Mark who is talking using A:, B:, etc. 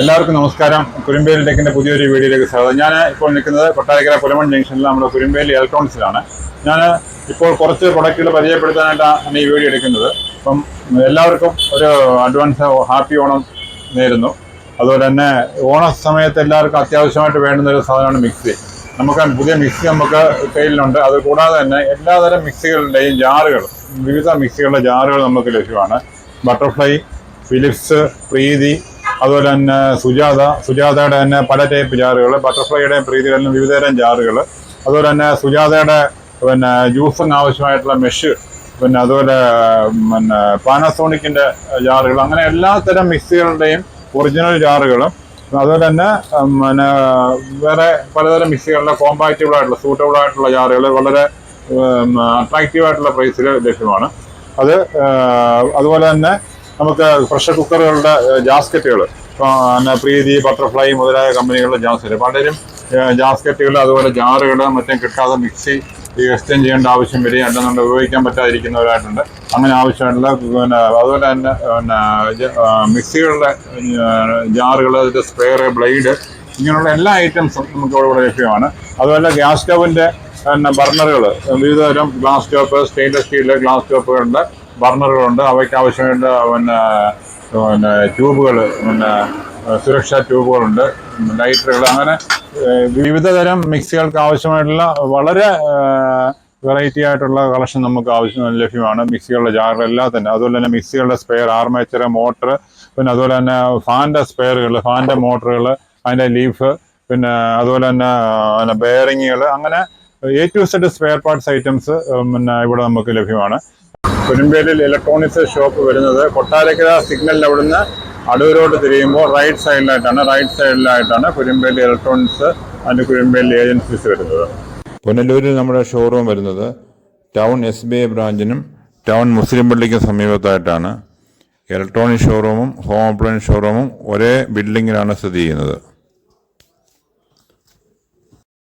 A: എല്ലാവർക്കും നമസ്കാരം. കുരുമ്പേലി ടെക്കിന്റെ പുതിയൊരു വീഡിയോയിലേക്ക് സ്വാഗതം. ഞാൻ ഇപ്പോൾ നിൽക്കുന്നത് കൊട്ടാരക്കര പുലമൺ ജംഗ്ഷനിൽ നമ്മുടെ കുരുമ്പേലി ഇലക്ട്രോണിക്സിലാണ്. ഞാൻ ഇപ്പോൾ കുറച്ച് പ്രൊഡക്റ്റുകൾ പരിചയപ്പെടുത്താനായിട്ടാണ് ഈ വീഡിയോ എടുക്കുന്നത്. അപ്പം എല്ലാവർക്കും ഒരു അഡ്വാൻസ് ഹാപ്പി ഓണം നേരുന്നു. അതുപോലെ തന്നെ ഓണ സമയത്ത് എല്ലാവർക്കും അത്യാവശ്യമായിട്ട് വേണ്ടുന്ന ഒരു സാധനമാണ് മിക്സി. നമുക്ക് പുതിയ മിക്സി നമുക്ക് സെയിലിനുണ്ട്. അത് കൂടാതെ തന്നെ എല്ലാതരം മിക്സികളുടെയും ജാറുകൾ, വിവിധ മിക്സികളുടെ ജാറുകൾ നമുക്ക് ലഭ്യമാണ്. ബട്ടർഫ്ലൈ, ഫിലിപ്സ്, പ്രീതി, അതുപോലെ തന്നെ സുജാതയുടെ തന്നെ പല ടൈപ്പ് ജാറുകൾ, ബട്ടർഫ്ലൈയുടെയും പ്രീതികളിലും വിവിധതരം ജാറുകൾ, അതുപോലെ തന്നെ സുജാതയുടെ ജ്യൂസിന് ആവശ്യമായിട്ടുള്ള മെഷ്, അതുപോലെ പാനസോണിക്കിൻ്റെ ജാറുകൾ, അങ്ങനെ എല്ലാത്തരം മിക്സികളുടെയും ഒറിജിനൽ ജാറുകളും, അതുപോലെ തന്നെ വേറെ പലതരം മിക്സികളുടെ കോമ്പാക്റ്റബിൾ ആയിട്ടുള്ള സൂട്ടബിൾ ആയിട്ടുള്ള ജാറുകൾ വളരെ അട്രാക്റ്റീവ് ആയിട്ടുള്ള പ്രൈസിൽ ലഭ്യമാണ്. അതുപോലെ തന്നെ നമുക്ക് പ്രഷർ കുക്കറുകളുടെ ജാസ്കറ്റുകൾ, പ്രീതി, ബട്ടർഫ്ലൈ മുതലായ കമ്പനികളുടെ ജാസ്കറ്റ്, പലരും ജാസ്കറ്റുകൾ, അതുപോലെ ജാറുകൾ മറ്റും കിട്ടാതെ മിക്സി എക്സ്ചേഞ്ച് ചെയ്യേണ്ട ആവശ്യം വരികയും അല്ലെന്നുണ്ട് ഉപയോഗിക്കാൻ പറ്റാതിരിക്കുന്നവരായിട്ടുണ്ട്. അങ്ങനെ ആവശ്യമായിട്ടുള്ള അതുപോലെ തന്നെ മിക്സികളുടെ ജാറുകൾ, അതിൻ്റെ സ്പെയർ, ബ്ലേഡ്, ഇങ്ങനെയുള്ള എല്ലാ ഐറ്റംസും നമുക്ക് ഇവിടെ ലഭ്യമാണ്. അതുപോലെ ഗ്യാസ് സ്റ്റൗവിൻ്റെ ബർണറുകൾ, വിവിധതരം ഗ്ലാസ് ടോപ്പ്, സ്റ്റെയിൻലെസ് സ്റ്റീലിലെ ഗ്ലാസ് ടോപ്പുകളുടെ ബർണറുകളുണ്ട്. അവയ്ക്ക് ആവശ്യമായിട്ട് ട്യൂബുകൾ, സുരക്ഷാ ട്യൂബുകളുണ്ട്, ലൈറ്ററുകൾ, അങ്ങനെ വിവിധതരം മിക്സികൾക്ക് ആവശ്യമായിട്ടുള്ള വളരെ വെറൈറ്റി ആയിട്ടുള്ള കളക്ഷൻ നമുക്ക് ലഭ്യമാണ്. മിക്സികളുടെ ജാറുകളെല്ലാം തന്നെ. അതുപോലെ തന്നെ മിക്സികളുടെ സ്പെയർ, ആർമേച്ചർ, മോട്ടർ, അതുപോലെ തന്നെ ഫാൻ്റെ സ്പെയറുകൾ, ഫാൻ്റെ മോട്ടറുകൾ, അതിൻ്റെ ലീഫ്, അതുപോലെ തന്നെ ബെയറിങ്ങുകൾ, അങ്ങനെ A to Z spare parts items ഇവിടെ നമുക്ക് ലഭ്യമാണ്. കുരുമ്പേലിൽ ഇലക്ട്രോണിക്സ് ഷോപ്പ് വരുന്നത് കൊട്ടാരക്കര സിഗ്നലിൽ അവിടുന്ന് അടൂരോട് തിരിയുമ്പോൾ റൈറ്റ് സൈഡിലായിട്ടാണ് കുരുമ്പേലി ഇലക്ട്രോണിക്സ് ആൻഡ് കുരുമ്പേലി ഏജൻസീസ് വരുന്നത്. പുനലൂരിൽ നമ്മുടെ ഷോറൂം വരുന്നത് ടൗൺ SBI ബ്രാഞ്ചിനും ടൗൺ മുസ്ലിം പള്ളിക്കും സമീപത്തായിട്ടാണ്. ഇലക്ട്രോണിക് ഷോറൂമും ഹോം അപ്ലയൻസ് ഷോറൂമും ഒരേ ബിൽഡിങ്ങിലാണ് സ്ഥിതി ചെയ്യുന്നത്.